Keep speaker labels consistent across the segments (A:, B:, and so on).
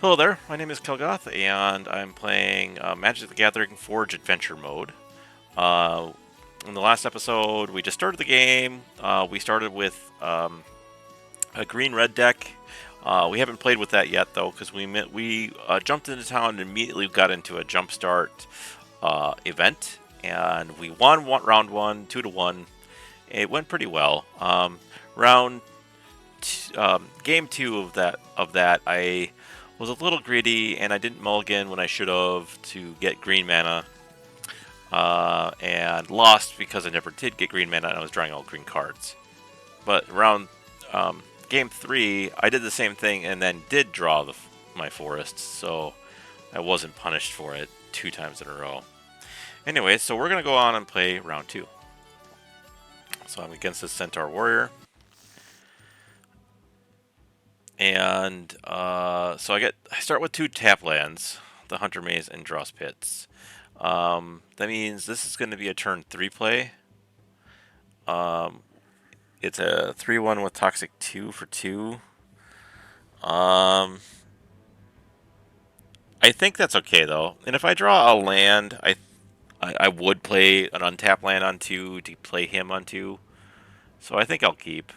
A: Hello there, my name is Kelgoth, and I'm playing Magic the Gathering Forge Adventure Mode. Uh, in the last episode, we just started the game. We started with a green-red deck. We haven't played with that yet, though, because we jumped into town and immediately got into a jumpstart event, and we won round one, 2-1. It went pretty well. Game two of that, I was a little greedy and I didn't mulligan when I should have to get green mana, and lost because I never did get green mana and I was drawing all green cards. But around game three, I did the same thing and then did draw my forests, so I wasn't punished for it 2 times in a row. Anyway, so we're gonna go on and play round two. So I'm against this Centaur Warrior. And so I start with 2 tap lands, the Hunter Maze and Dross Pits. That means this is going to be a turn 3 play. It's a 3/1 with Toxic 2 for 2. I think that's okay though. And if I draw a land, I would play an untapped land on 2 to play him on 2. So I think I'll keep.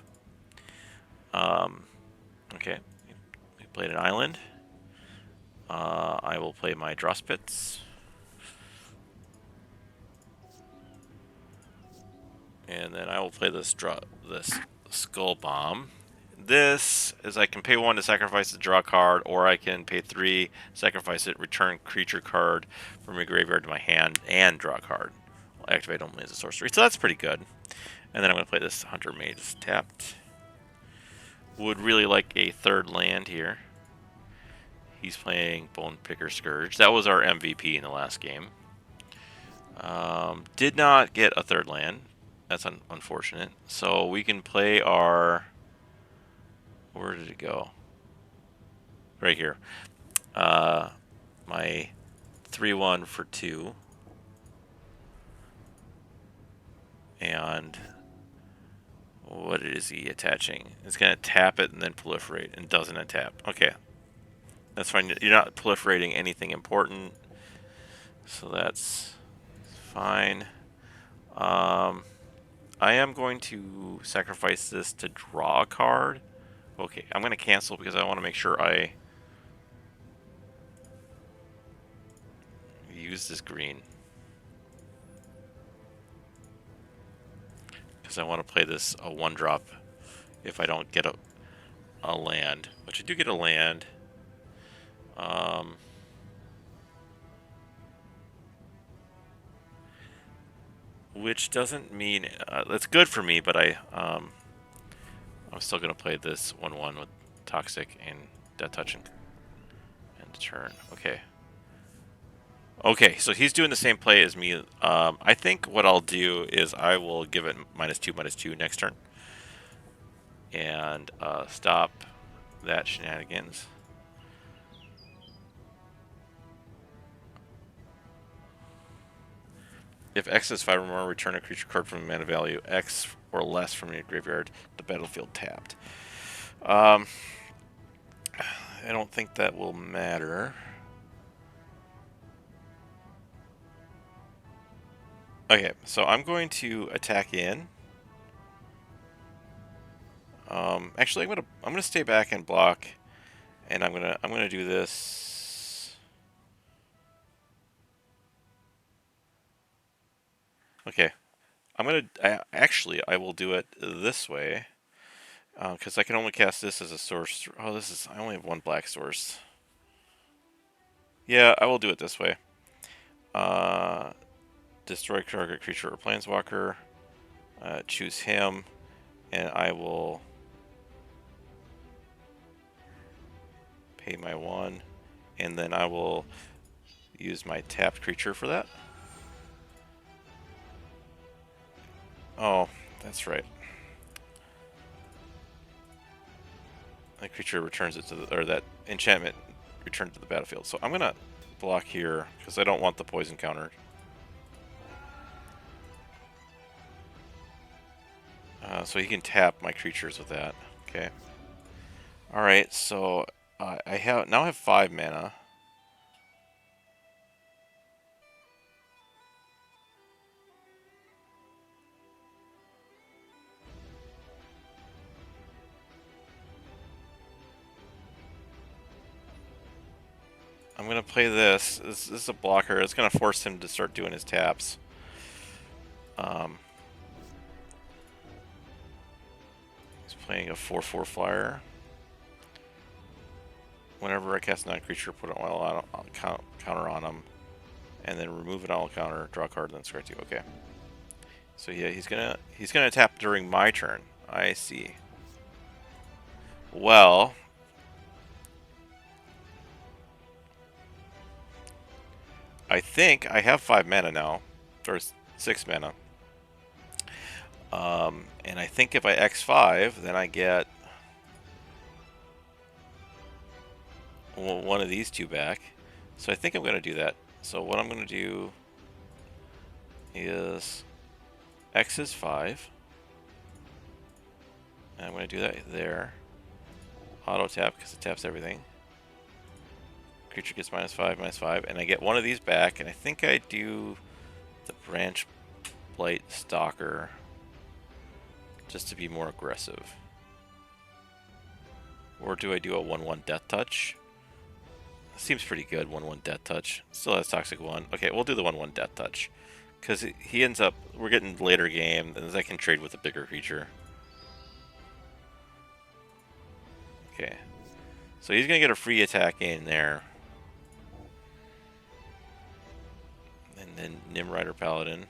A: Okay, we played an island. I will play my Dross Pits. And then I will play this Skull Bomb. This is I can pay 1 to sacrifice the draw card, or I can pay 3, sacrifice it, return creature card from your graveyard to my hand, and draw a card. I'll activate only as a sorcery. So that's pretty good. And then I'm going to play this Hunter Mage tapped. Would really like a 3rd land here. He's playing Bone Picker Scourge. That was our MVP in the last game. Did not get a 3rd land. That's unfortunate. So we can play our... Where did it go? Right here. My 3/1 for 2. And what is he attaching? It's going to tap it and then proliferate, and doesn't untap. Okay. That's fine. You're not proliferating anything important. So that's fine. I am going to sacrifice this to draw a card. Okay, I'm going to cancel because I want to make sure I use this green. Because I want to play this a 1-drop if I don't get a land. Which I do get a land. Which doesn't mean... that's good for me, but I'm still going to play this 1/1 with Toxic and Death Touch and turn. Okay. Okay, so he's doing the same play as me. I think what I'll do is I will give it -2/-2 next turn. And stop that shenanigans. If X is 5 or more, return a creature card from mana value X or less from your graveyard to battlefield tapped. I don't think that will matter. Okay, so I'm going to attack in. Actually, I'm gonna stay back and block, and I'm gonna do this. Okay, I will do it this way, because I can only cast this as a source. Oh, I only have 1 black source. Yeah, I will do it this way. Destroy target creature or planeswalker. Choose him, and I will pay my 1, and then I will use my tapped creature for that. Oh, that's right. That creature returns it to or that enchantment returns to the battlefield. So I'm gonna block here because I don't want the poison counter. So he can tap my creatures with that. Okay. Alright, so I have now have 5 mana. I'm gonna play this. This is a blocker. It's gonna force him to start doing his taps. Um, he's playing a 4/4 flyer. Whenever I cast non-creature, put an all out counter on him, and then remove an all counter, draw a card, then scratch you. Okay. So yeah, he's gonna tap during my turn. I see. Well, I think I have 5 mana now, or 6 mana. And I think if I X5, then I get one of these two back. So I think I'm going to do that. So what I'm going to do is X is 5. And I'm going to do that there. Auto tap because it taps everything. Creature gets -5, and I get one of these back. And I think I do the Branch Blight Stalker just to be more aggressive. Or do I do a 1/1 Death Touch? Seems pretty good, 1/1 Death Touch. Still has Toxic 1. Okay, we'll do the 1/1 Death Touch. Because he ends up, we're getting later game, and I can trade with a bigger creature. Okay. So he's going to get a free attack in there. And then Nimrider Paladin.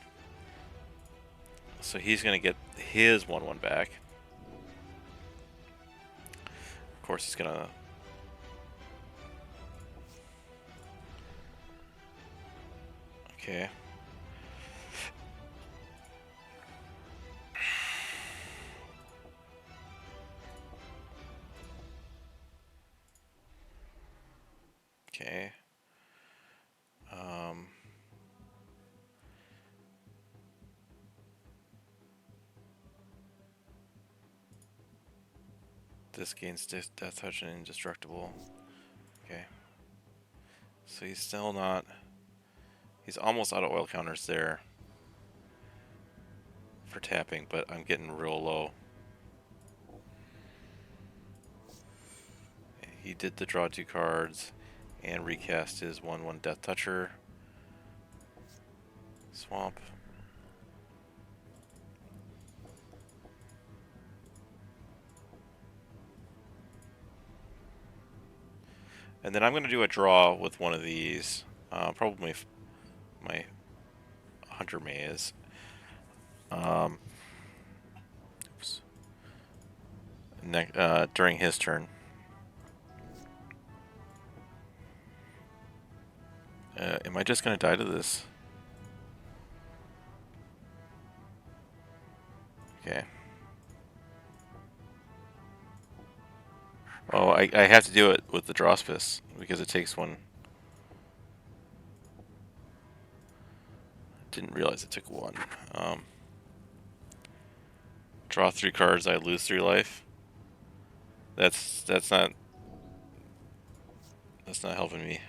A: So he's going to get his 1/1 back. Of course, he's going to... Okay. Okay. This gains Death Touch and Indestructible. Okay. So he's still not... He's almost out of oil counters there for tapping, but I'm getting real low. He did the draw 2 cards and recast his 1/1 Death Toucher. Swamp. And then I'm going to do a draw with one of these. Probably my Hunter Maze. Oops. During his turn. Am I just going to die to this? Okay. Oh, I have to do it with the Drospis because it takes one. Didn't realize it took one. Draw 3 cards, I lose 3 life. That's not helping me.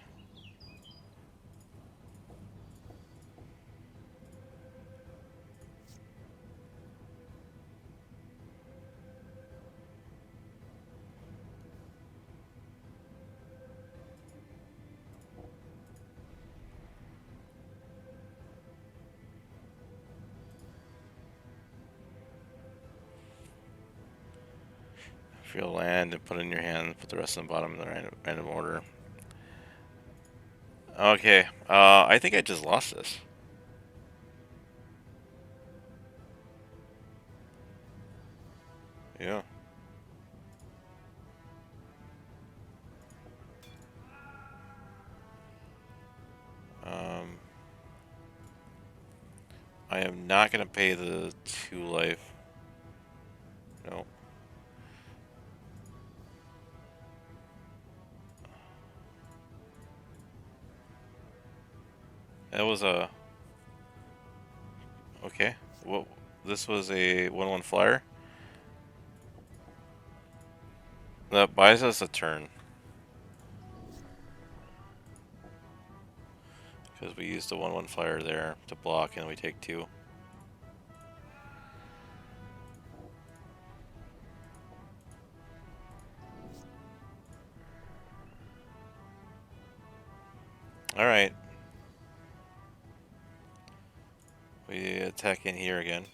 A: If you land and put it in your hand, put the rest on the bottom in the random order. Okay, I think I just lost this. Yeah. I am not going to pay the 2 life. No. That was a... Okay. Well, this was a 1/1 flyer. That buys us a turn. Because we used the 1/1 flyer there to block, and we take 2. Alright. We attack in here again.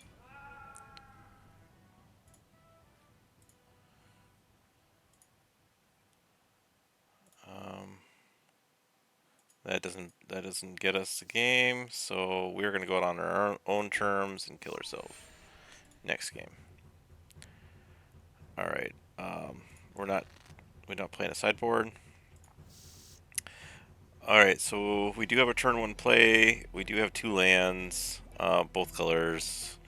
A: That doesn't get us the game, so we're gonna go out on our own terms and kill ourselves next game. All right, we're not playing a sideboard. All right, so we do have a turn 1 play. We do have 2 lands, both colors.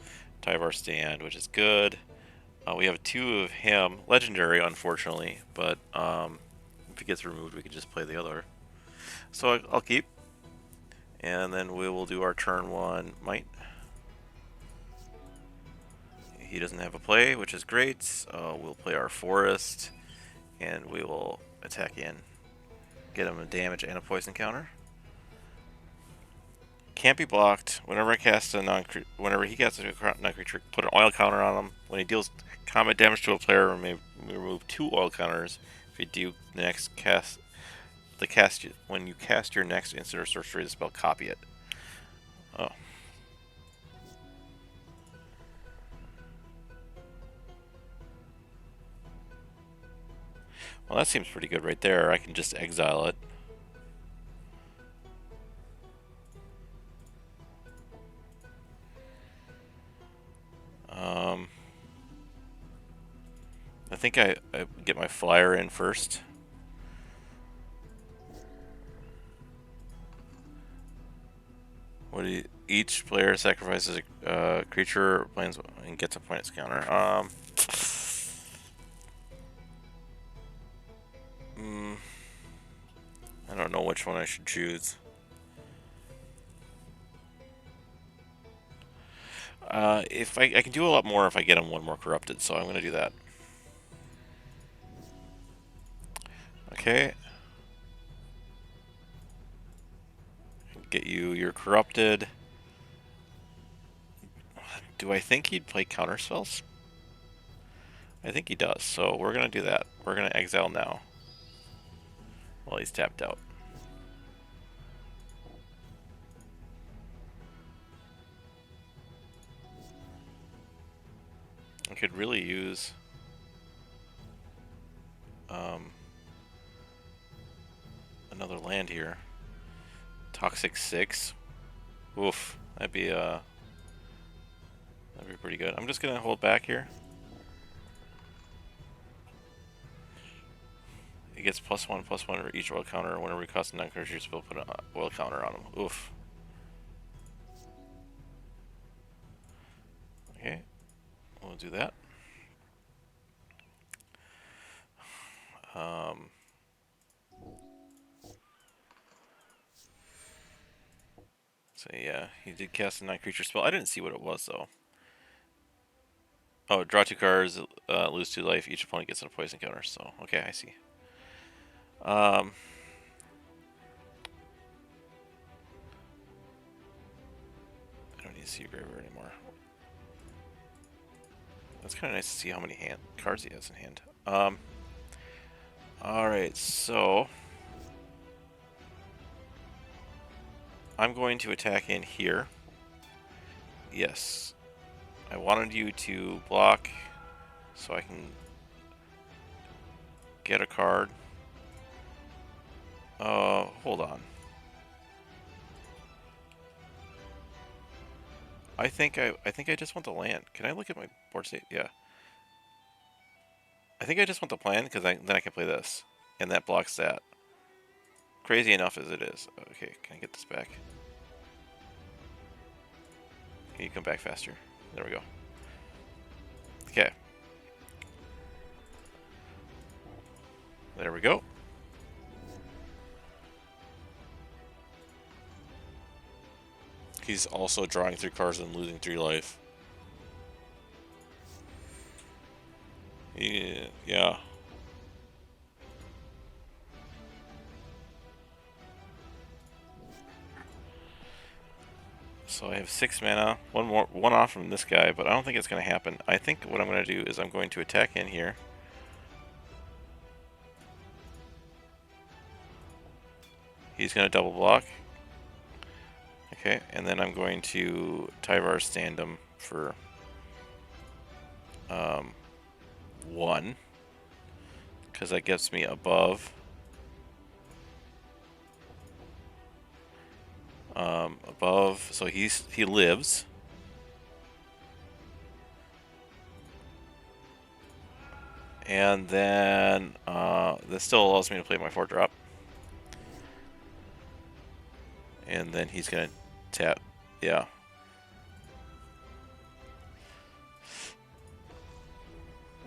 A: Tie of our stand, which is good. We have 2 of him, legendary, unfortunately, but if it gets removed, we can just play the other. So I'll keep. And then we will do our turn 1 might. He doesn't have a play, which is great. We'll play our forest, and we will attack in. Get him a damage and a poison counter. Can't be blocked. Whenever he casts a non-creature, put an oil counter on him. When he deals combat damage to a player, we may remove 2 oil counters. If you do the next cast, when you cast your next instant or sorcery spell, copy it. Oh. Well, that seems pretty good right there. I can just exile it. I think I get my flyer in first. Each player sacrifices a creature, planes, and gets a points counter. I don't know which one I should choose. If I can do a lot more if I get him 1 more corrupted, so I'm gonna do that. Okay. Get you. You're corrupted. Do I think he'd play counter spells? I think he does, so we're gonna do that. We're gonna exile now. While he's tapped out. I could really use another land here. Toxic 6. Oof, that'd be pretty good. I'm just gonna hold back here. He gets +1/+1 for each oil counter. Whenever we cast a non-creature spell, put an oil counter on him. Oof. Okay, we'll do that. So yeah, he did cast a non-creature spell. I didn't see what it was though. Oh, draw 2 cards, lose 2 life. Each opponent gets a poison counter. So okay, I see. I don't need to see your graveyard anymore. That's kind of nice to see how many cards he has in hand. Alright, so I'm going to attack in here. Yes. I wanted you to block so I can get a card. Hold on. I think I just want the land. Can I look at my board state? Yeah. I think I just want the plan because then I can play this, and that blocks that. Crazy enough as it is. Okay, can I get this back? Can you come back faster? There we go. Okay. There we go. He's also drawing 3 cards and losing 3 life. Yeah. So I have 6 mana, one off from this guy, but I don't think it's going to happen. I think what I'm going to do is I'm going to attack in here. He's going to double block. Okay, and then I'm going to Tyvar stand him for 1, because that gets me above. Above, so he lives. And then this still allows me to play my 4-drop. And then he's gonna tap, yeah.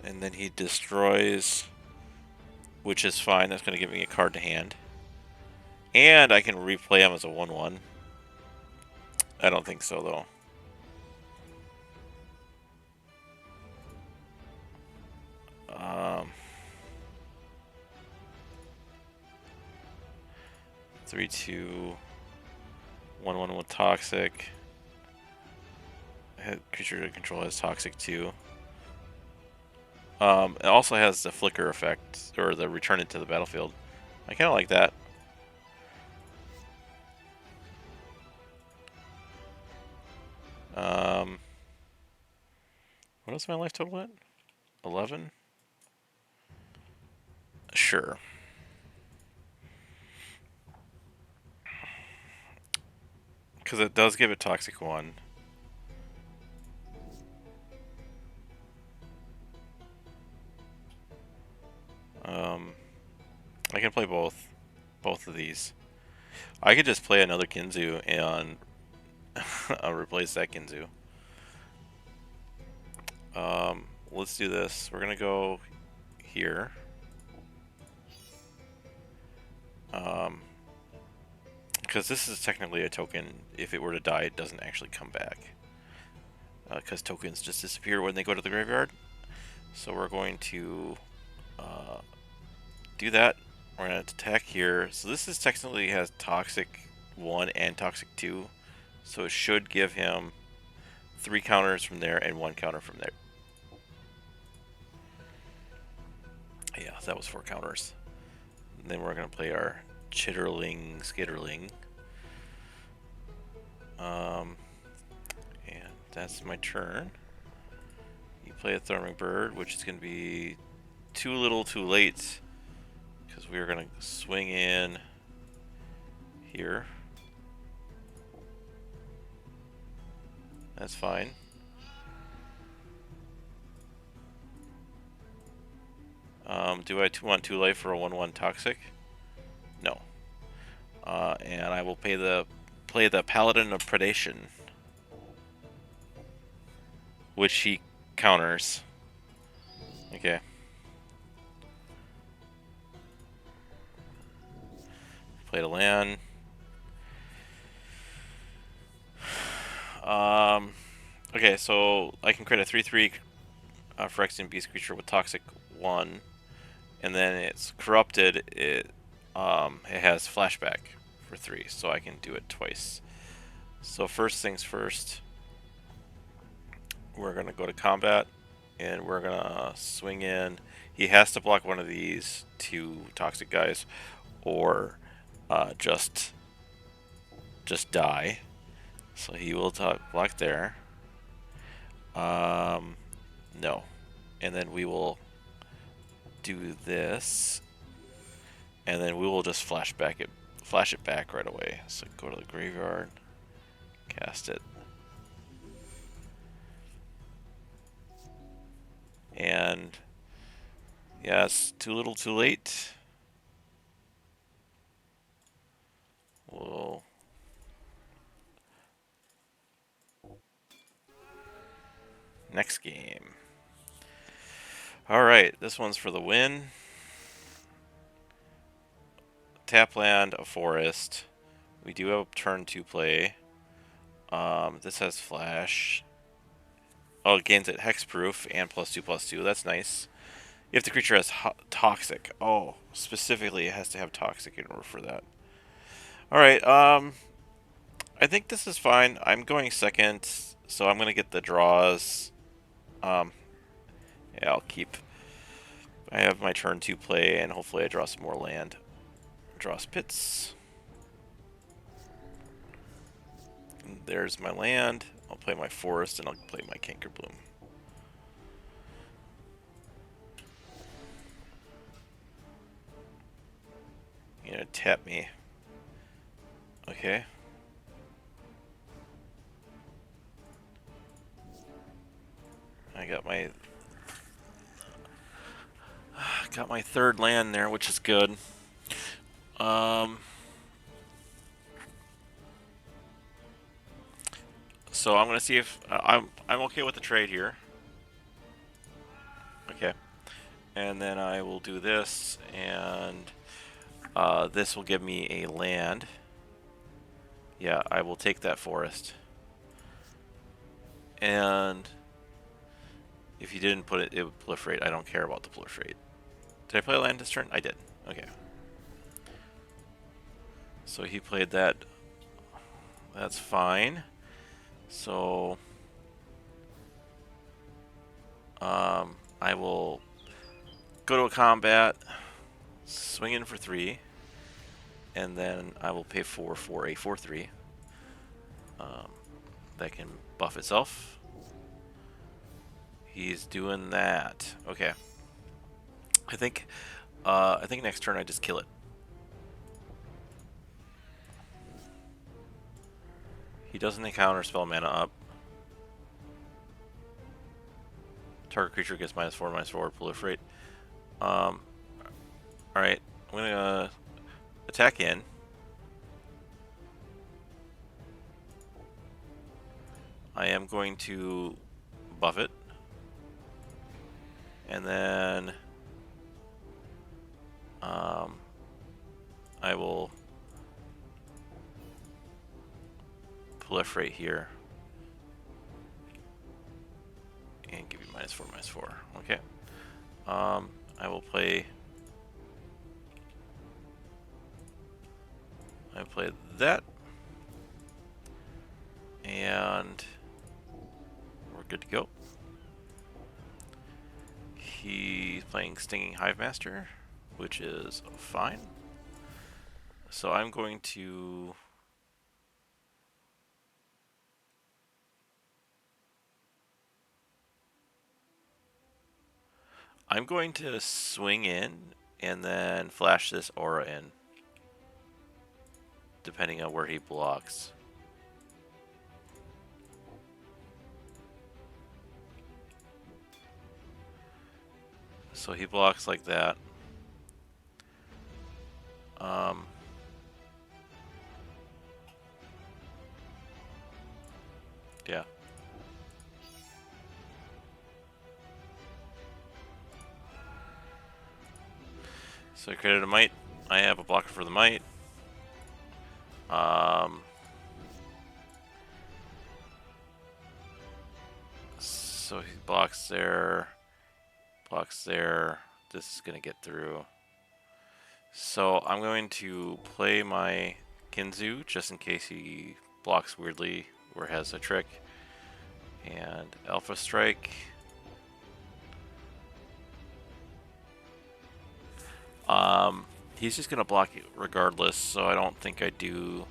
A: And then he destroys, which is fine. That's gonna give me a card to hand. And I can replay him as a 1/1. I don't think so though. 3/2, 1/1 with toxic. Creature to control has toxic too. It also has the flicker effect, or the return it to the battlefield. I kind of like that. What is my life total at? 11? Sure. Because it does give it toxic 1. I can play both of these. I could just play another Kinzu and replace that Kinzu. Let's do this. We're gonna go here. Because this is technically a token. If it were to die, it doesn't actually come back. Because tokens just disappear when they go to the graveyard. So we're going to do that. We're going to attack here. So this is technically has Toxic 1 and Toxic 2. So it should give him 3 counters from there and 1 counter from there. Yeah, that was 4 counters. And then we're going to play our Chitterling, Skitterling. And that's my turn. You play a Thorming Bird, which is going to be too little too late. Because we are going to swing in here. That's fine. Do I want 2 life for a 1/1 toxic? No. And I will play the Paladin of Predation, which he counters. Okay. Played a land. Okay, so I can create a 3/3 Phyrexian Beast creature with Toxic 1, and then it's corrupted. It has Flashback for 3, so I can do it twice. So first things first, we're gonna go to combat, and we're gonna swing in. He has to block one of these 2 toxic guys, or just die. So he will block there. No. And then we will do this. And then we will just flash it back right away. So go to the graveyard, cast it. And yes, too little too late. Whoa. Next game. Alright, this one's for the win. Tap land, a forest. We do have turn 2 play. This has flash. Oh, it gains it hexproof and +2/+2. That's nice. If the creature has toxic. Oh, specifically it has to have toxic in order for that. Alright, I think this is fine. I'm going second, so I'm going to get the draws. Um, yeah, I'll keep. I have my turn to play, and hopefully I draw some more land. Draw spits. And there's my land. I'll play my forest, and I'll play my Cankerbloom. You're gonna tap me. Okay. I got my third land there, which is good. So I'm gonna see if I'm okay with the trade here. Okay, and then I will do this, and this will give me a land. Yeah, I will take that forest. And if you didn't put it, it would proliferate. I don't care about the proliferate. Did I play a land this turn? I did. Okay. So he played that. That's fine. So I will go to a combat, swing in for 3, and then I will pay 4 for a 4/3. That can buff itself. He's doing that. Okay. I think next turn I just kill it. He doesn't encounter spell mana up. Target creature gets -4/-4 proliferate. Alright, I'm gonna attack in. I am going to buff it. And then I will proliferate here. And give you -4/-4. Okay. I will play. I play that. And we're good to go. He's playing Stinging Hivemaster, which is fine. So I'm going to swing in and then flash this aura in, depending on where he blocks. So he blocks like that. Yeah. So I created a might. I have a blocker for the might. So he blocks there. Blocks there. This is gonna get through. So I'm going to play my Kinzu just in case he blocks weirdly or has a trick. And Alpha Strike. He's just gonna block it regardless, so I don't think I do.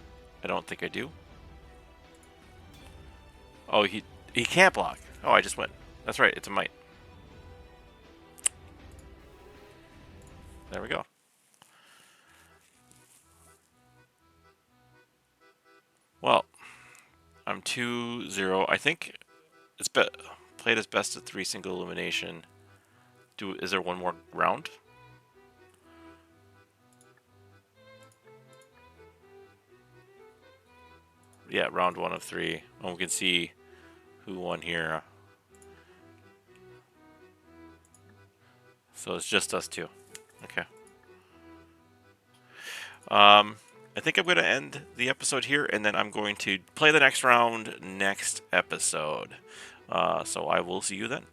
A: Oh, he can't block. Oh, I just went. That's right, it's a might. There we go. Well, I'm 2-0. I think it's played as best of 3 single elimination. Is there one more round? Yeah, round 1 of 3. Oh, we can see who won here. So it's just us two. Okay. I think I'm going to end the episode here, and then I'm going to play the next round next episode. So I will see you then.